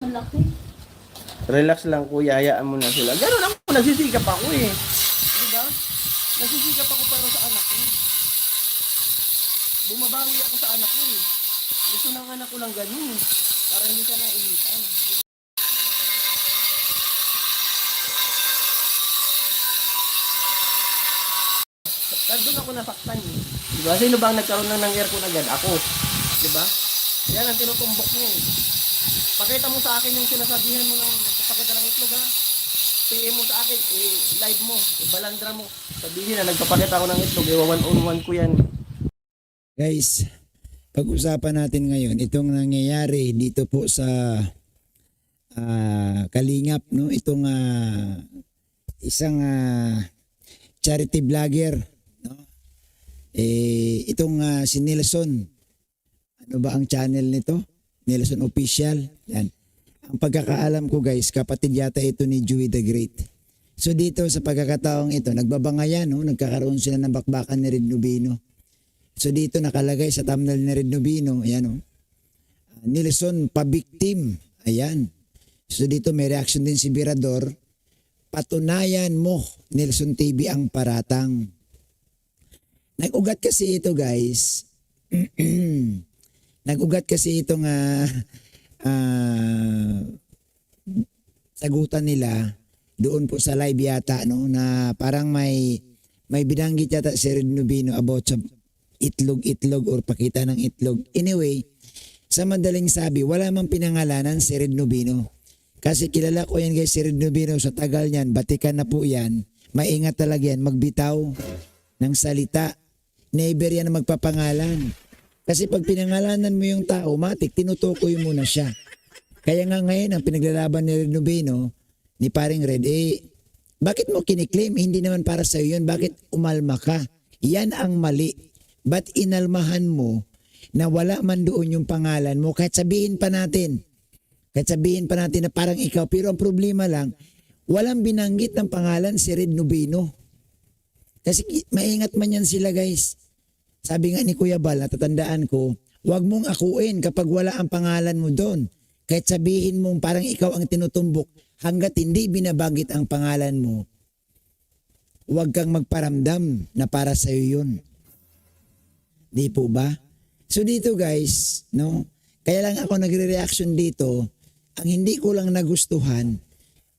Ang laki. Relax lang kuya, hayaan mo na sila. Ganun ako, nagsisikap ako eh. Diba? Nagsisikap ako para sa anak ko. Bumabawi ako sa anak ko eh. Gusto ng anak ko lang ganun eh. Para hindi siya nainitan. Doon ako nasaktan eh. Diba? Sino ba ang nagkaroon ng aircon agad? Ako. Diba? Yan ang tinutumbok niya eh. Pakita mo sa akin yung sinasabihan mo ng nagpapakita ng itlog ha. PM mo sa akin, live mo, balandra mo. Sabihin na nagpapakita ako ng itlog, one on one ko yan. Guys, pag-usapan natin ngayon itong nangyayari dito po sa Kalingap, no? Itong isang charity vlogger, no? Itong si Nelson. Ano ba ang channel nito? Nelson Official. Yan. Ang pagkakaalam ko guys, kapatid yata ito ni Joey the Great. So dito sa pagkakataong ito, nagbabangayan, no? Nagkakaroon sila ng bakbakan ni Red Nubino. So dito nakalagay sa thumbnail ni Red Nubino, ayan o. Nelson pabiktim. Ayan. So dito may reaction din si Virador. Patunayan mo, Nelson TV ang paratang. Nag-ugat kasi ito guys. Nag-ugat kasi itong sagutan nila doon po sa live yata, no, na parang may binanggit yata si Red Nubino about sa itlog or pakita ng itlog. Anyway, sa madaling sabi, wala mang pinangalanan si Red Nubino. Kasi kilala ko yan guys, si Red Nubino, sa tagal niyan, batikan na po yan. Maingat talaga yan, magbitaw ng salita. Never yan na magpapangalan. Kasi pag pinangalanan mo yung tao, matik, tinutukoy mo na siya. Kaya nga ngayon, ang pinaglalaban ni Red Nubino, ni paring Red, bakit mo kiniklaim? Hindi naman para sa'yo yun. Bakit umalma ka? Yan ang mali. Ba't inalmahan mo na wala man doon yung pangalan mo? Kahit sabihin pa natin na parang ikaw. Pero ang problema lang, walang binanggit ng pangalan si Red Nubino. Kasi maingat man yan sila guys. Sabi nga ni Kuya Bal, natatandaan ko, huwag mong akuin kapag wala ang pangalan mo doon. Kahit sabihin mong parang ikaw ang tinutumbok, hanggat hindi binabanggit ang pangalan mo, huwag kang magparamdam na para sa'yo yun. Di po ba? So dito guys, no? Kaya lang ako nagre-reaction dito, ang hindi ko lang nagustuhan,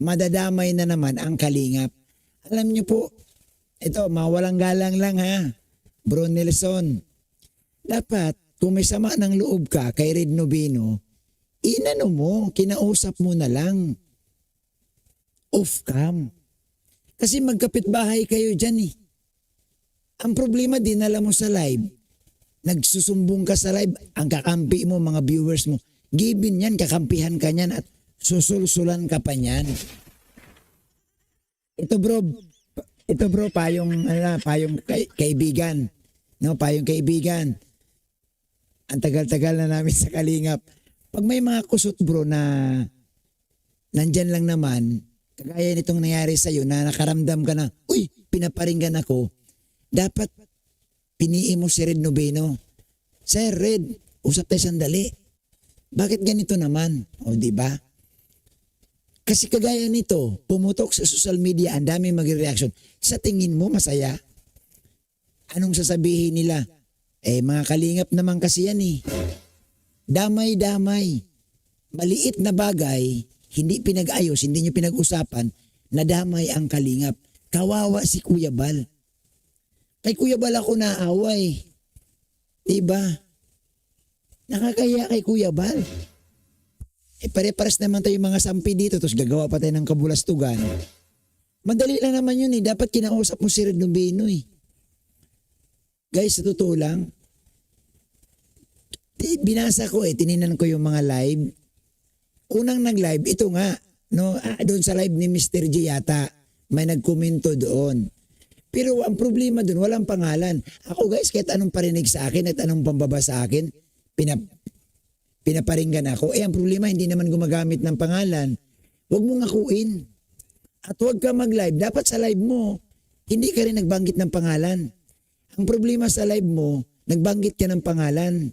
madadamay na naman ang Kalingap. Alam niyo po, ito, mawalang galang lang ha. Bro Nelson, dapat kung may sama ng loob ka kay Red Nubino, inano mo, kinausap mo na lang. Off-cam. Kasi magkapit-bahay kayo dyan eh. Ang problema din, alam mo sa live, nagsusumbong ka sa live, ang kakampi mo, mga viewers mo, given yan, kakampihan ka niyan at susulsulan ka pa niyan. Ito bro, payong kaibigan. No, payong kaibigan. Ang tagal-tagal na namin sa Kalingap. Pag may mga kusot bro na nandyan lang naman, kagaya nitong nangyari sa'yo na nakaramdam ka na, uy, pinaparinggan ako, dapat piniin mo si Red Nubino. Sir Red, usap tayo sandali. Bakit ganito naman? O di ba? Kasi kagaya nito, pumutok sa social media, ang dami magre-reaction. Sa tingin mo, masaya? Anong sasabihin nila? Mga Kalingap naman kasi yan eh. Damay-damay. Maliit na bagay, hindi pinag-ayos, hindi nyo pinag-usapan, nadamay ang Kalingap. Kawawa si Kuya Bal. Kay Kuya Bal ako naaway. Diba? Nakakaya kay Kuya Bal. Pare-pares naman tayo mga sampi dito, tapos gagawa pa tayo ng kabulastugan. Madali lang naman yun eh. Dapat kinausap mo si Red Nubino eh. Guys, sa totoo lang, binasa ko tininan ko yung mga live. Unang nag-live, ito nga, no, doon sa live ni Mr. G yata, may nagkomento doon. Pero ang problema doon, walang pangalan. Ako guys, kahit anong parinig sa akin at anong pambaba sa akin, pinaparinggan ako. Ang problema, hindi naman gumagamit ng pangalan. Huwag mong akuin. At huwag ka mag-live. Dapat sa live mo, hindi ka rin nagbanggit ng pangalan. Ang problema sa live mo, nagbanggit ka ng pangalan.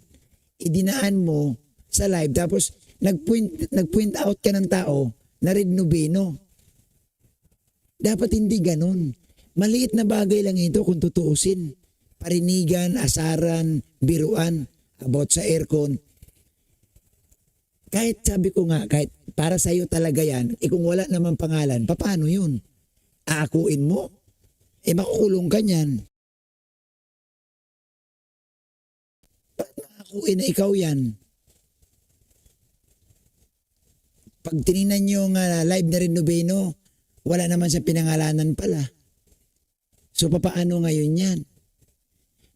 Idinaan mo sa live, tapos nag-point out ka ng tao na Red Nobino. Dapat hindi ganun. Maliit na bagay lang ito kung tutuusin. Parinigan, asaran, biruan about sa aircon. Kahit sabi ko nga, kahit para sa'yo talaga yan, kung wala naman pangalan, paano yun? Aakuin mo? Makukulong ka niyan. Ba't aakuin na ikaw yan? Pag tinignan nyo nga live na Red Nobino, wala naman sa pinangalanan pala. So papaano ngayon yan?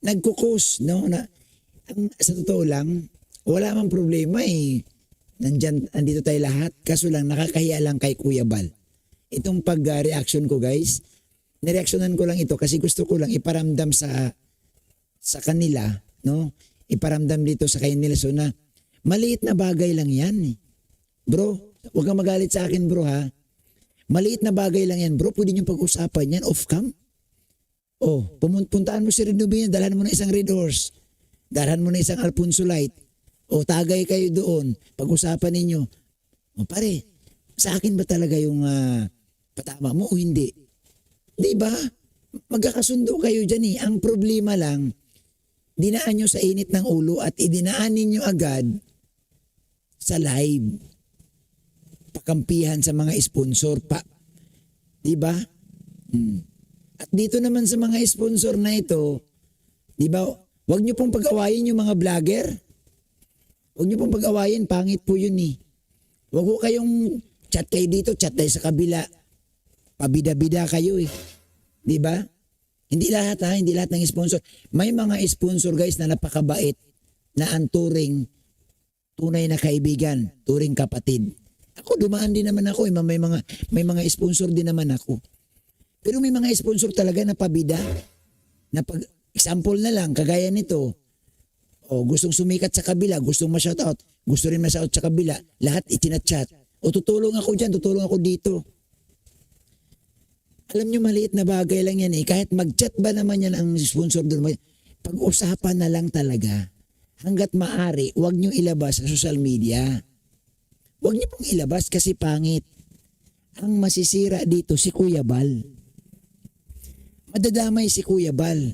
Nagkukos, no? Sa totoo lang, wala mang problema eh. Andito tayo lahat. Kaso lang, nakakahiya lang kay Kuya Bal. Itong pag-reaction ko guys, nireaksyonan ko lang ito kasi gusto ko lang iparamdam sa kanila, no? Iparamdam dito sa kay Nelson na maliit na bagay lang yan eh. Bro, huwag kang magalit sa akin bro ha. Maliit na bagay lang yan bro, pwede nyo pag-usapan yan off-cam. Oh, puntaan mo si Red Nobino, dalhan mo na isang Red Horse. Dalhan mo na isang Alfonso Light. O tagay kayo doon, pag-usapan ninyo. O pare, sa akin ba talaga yung patama mo o hindi? Di ba? Magkakasundo kayo dyan eh. Ang problema lang, dinaan nyo sa init ng ulo at idinaan ninyo agad sa live. Pakampihan sa mga sponsor pa. Di ba? At dito naman sa mga sponsor na ito, di ba, wag nyo pong pag-awayin yung mga vlogger. Huwag niyo pong pag-awayin, pangit po yun eh. Huwag ko kayong chat kayo dito, chat tayo sa kabila. Pabida-bida kayo eh. Di ba? Hindi lahat ha, hindi lahat ng sponsor. May mga sponsor guys na napakabait na ang turing tunay na kaibigan, turing kapatid. Ako dumaan din naman ako, may mga sponsor din naman ako. Pero may mga sponsor talaga na pabida. Na pag example na lang, kagaya nito, o gustong sumikat sa kabila, gustong ma-shoutout, gusto rin ma-shoutout sa kabila, lahat itinat-chat. O tutulong ako dyan, tutulong ako dito. Alam nyo, maliit na bagay lang yan eh. Kahit mag-chat ba naman yan ang sponsor doon, pag-usapan na lang talaga. Hanggat maaari, huwag nyo ilabas sa social media. Huwag nyo pong ilabas kasi pangit. Ang masisira dito si Kuya Bal. Madadamay si Kuya Bal.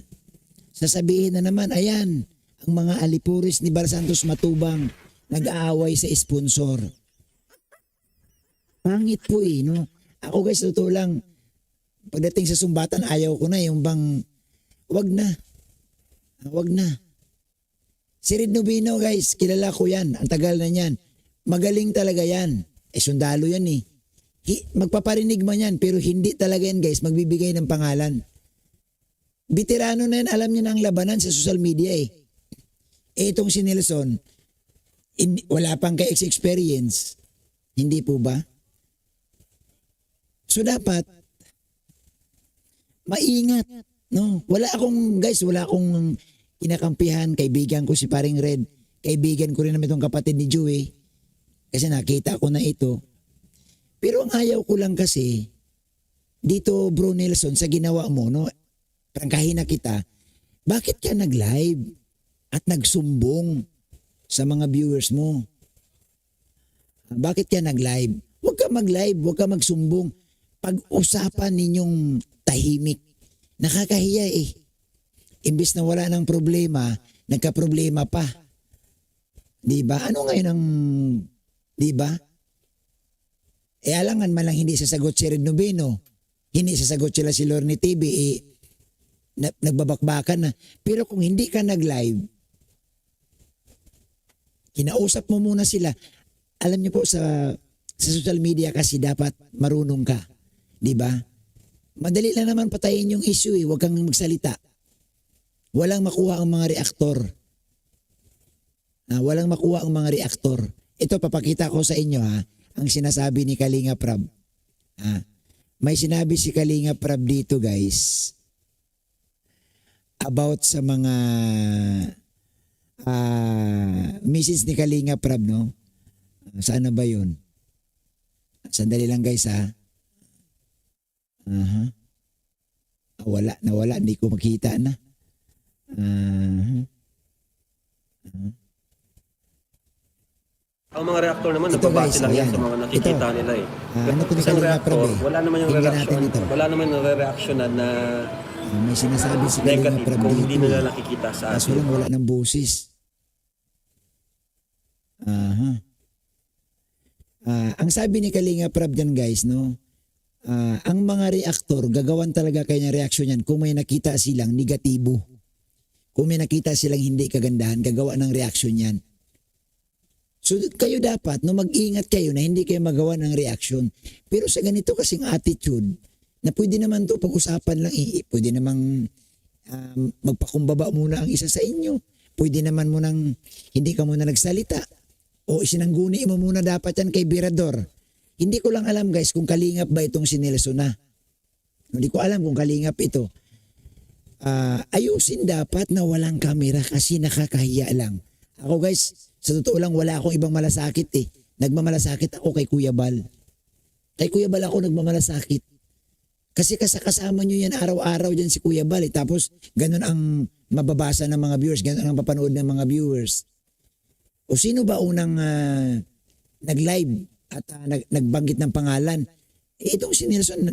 Sasabihin na naman, ayan, ang mga alipuris ni Bar Santos Matubang nag-aaway sa sponsor. Pangit po eh, no? Ako guys, totoo lang, pagdating sa sumbatan, ayaw ko na yung bang, wag na. Wag na. Si Red Nobino guys, kilala ko yan. Ang tagal na yan. Magaling talaga yan. Sundalo yan eh. Magpaparinig man yan, pero hindi talaga yan guys, magbibigay ng pangalan. Veterano na yan, alam niya na ang labanan sa social media eh. Itong si Nelson, wala pang ka-experience. Hindi po ba? So dapat, maingat. No? Wala akong kinakampihan. Kaibigan ko si Paring Red. Kaibigan ko rin naman itong kapatid ni Joey. Kasi nakita ko na ito. Pero ang ayaw ko lang kasi, dito bro Nelson, sa ginawa mo, no? Prangkahin na kita, bakit ka nag-live? At nagsumbong sa mga viewers mo. Bakit ka nag-live? Huwag ka mag-live, huwag ka magsumbong. Pag-usapan ninyong tahimik. Nakakahiya eh. Imbis na wala ng problema, nagka-problema pa. Diba? Ano ngayon ang, diba? Alangan man lang hindi sasagot si Red Nobino. Hindi sasagot sila si Lorne TV. Nagbabakbakan na. Pero kung hindi ka nag-live, kinausap mo muna sila. Alam niyo po sa social media kasi dapat marunong ka. Di ba? Madali lang naman patayin yung issue eh. Huwag kang magsalita. Walang makuha ang mga reaktor. Walang makuha ang mga reaktor. Ito papakita ko sa inyo ha. Ang sinasabi ni Kalinga Prab. May sinabi si Kalinga Prab dito guys. About sa mga misis ni Kalinga Prab, no? Saan na ba yun? Sandali lang guys ha. Nawala, hindi ko makita na. Ang mga reactor naman, Ito, nababase guys, lang yan ayan. sa mga nakikita Ito. nila eh. Ano to ni Isang Kalinga reactor, Prab eh. wala naman yung Tingnan reaction, natin ito. wala naman yung re-reactionan na May sinasabi si Kalinga negative Prab kung dito. hindi nila nakikita sa Kaso atin. lang wala ng boses. Aha. Ang sabi ni Kalinga Prab dyan guys, no? Ang mga reaktor, gagawan talaga kayo ng reaksyon yan kung may nakita silang negatibo. Kung may nakita silang hindi kagandahan, gagawa ng reaksyon yan. So kayo dapat, no, mag-ingat kayo na hindi kayo magawa ng reaksyon. Pero sa ganito kasing attitude, na pwede naman to pag-usapan lang, pwede namang magpakumbaba muna ang isa sa inyo. Pwede naman mo nang hindi ka muna nagsalita. O isinangguni mo muna dapat yan kay Birador. Hindi ko lang alam guys kung kalingap ba itong si Nelson na. Hindi ko alam kung kalingap ito. Ayusin dapat na walang kamera kasi nakakahiya lang. Ako guys, sa totoo lang wala akong ibang malasakit eh. Nagmamalasakit ako kay Kuya Bal. Kay Kuya Bal ako nagmamalasakit. Kasi kasama nyo yan araw-araw dyan si Kuya Bal eh. Tapos ganun ang mababasa ng mga viewers, ganun ang papanood ng mga viewers. O sino ba unang nag-live at nagbanggit ng pangalan? Itong si Nelson,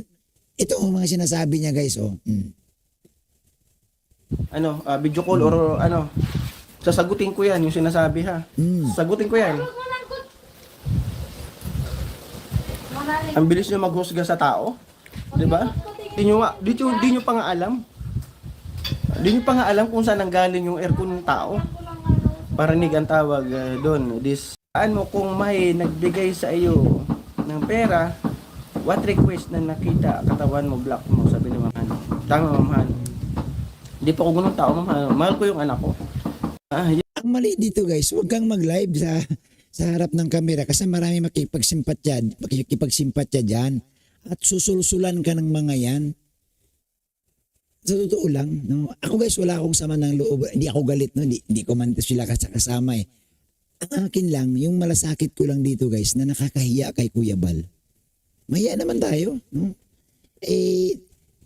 ito ang mga sinasabi niya guys. Oh. Video call or sasagutin ko yan, yung sinasabi ha. Sagutin ko yan. Ang bilis nyo maghusga sa tao. Diba? Di nyo pa nga alam. Di nyo pa nga alam kung saan nanggaling yung aircon ng tao. Paranig ang tawag doon. Mo kung may nagbigay sa iyo ng pera, what request na nakita katawan mo, block mo, sabi ni Ma'am. Tama, Ma'am. Hindi pa ako ganun tao, Ma'am. Mahal ko yung anak ko. Ang mali dito guys, huwag kang mag-live sa harap ng kamera kasi marami makikipagsimpatya dyan at susulsulan ka ng mga yan. Sa totoo lang, no? Ako guys, wala akong sama ng loob. Hindi ako galit, no? Hindi ko man sila kasama eh. Ang akin lang, yung malasakit ko lang dito guys, na nakakahiya kay Kuya Bal. Mahiya naman tayo, no?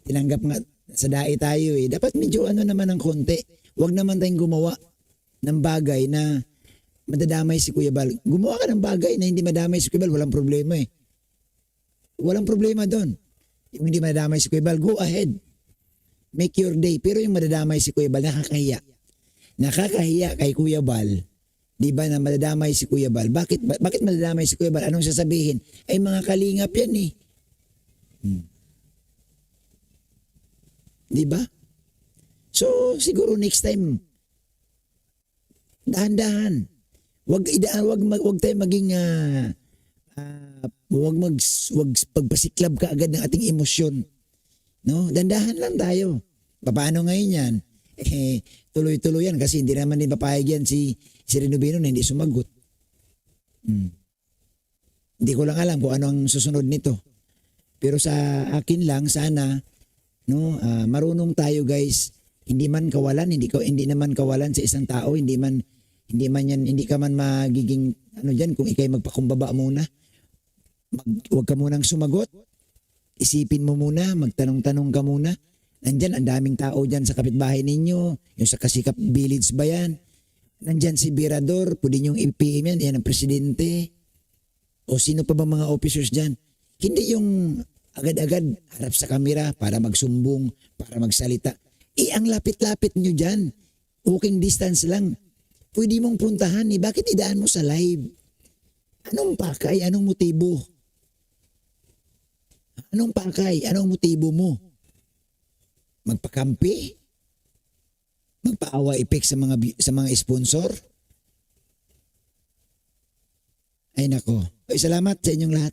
Tinanggap nga sa dai tayo eh. Dapat medyo naman ng konti. Huwag naman tayong gumawa ng bagay na madadamay si Kuya Bal. Gumawa ka ng bagay na hindi madamay si Kuya Bal, walang problema eh. Walang problema doon. Yung hindi madadamay si Kuya Bal, go ahead. Make your day. Pero yung madadamay si Kuya Bal, nakakahiya. Nakakahiya kay Kuya Bal. Di ba na madadamay si Kuya Bal? Bakit madadamay si Kuya Bal? Anong sasabihin? Ay mga kalingap yan eh. Di ba? So siguro next time, dahan-dahan. Wag tayo maging wag pagpasiklab ka agad ng ating emosyon. No, dandahan lang tayo. Paano ngayon yan? Tuloy-tuloy yan kasi hindi naman din papayag yan si Rino Bino na hindi sumagot. Hindi ko lang alam kung ano ang susunod nito. Pero sa akin lang sana no, marunong tayo guys. Hindi man kawalan, hindi naman kawalan sa isang tao, hindi ka man magiging diyan kung ikay magpakumbaba muna. Huwag ka munang sumagot. Isipin mo muna, magtanong-tanong ka muna. Nandyan, ang daming tao dyan sa kapitbahay ninyo. Yung sa Kasikap Village ba yan? Nandyan si Birador, pwede niyong i-PM yan ang presidente. O sino pa ba mga officers dyan? Hindi yung agad-agad harap sa kamera para magsumbong, para magsalita. Ang lapit-lapit nyo dyan. Walking distance lang. Pwede mong puntahan eh. Bakit idaan mo sa live? Anong pakay? Anong motibo? Anong pakay? Anong motibo mo? Magpakampi? Magpaawa effect sa mga sponsor? Ay nako. Salamat sa inyong lahat.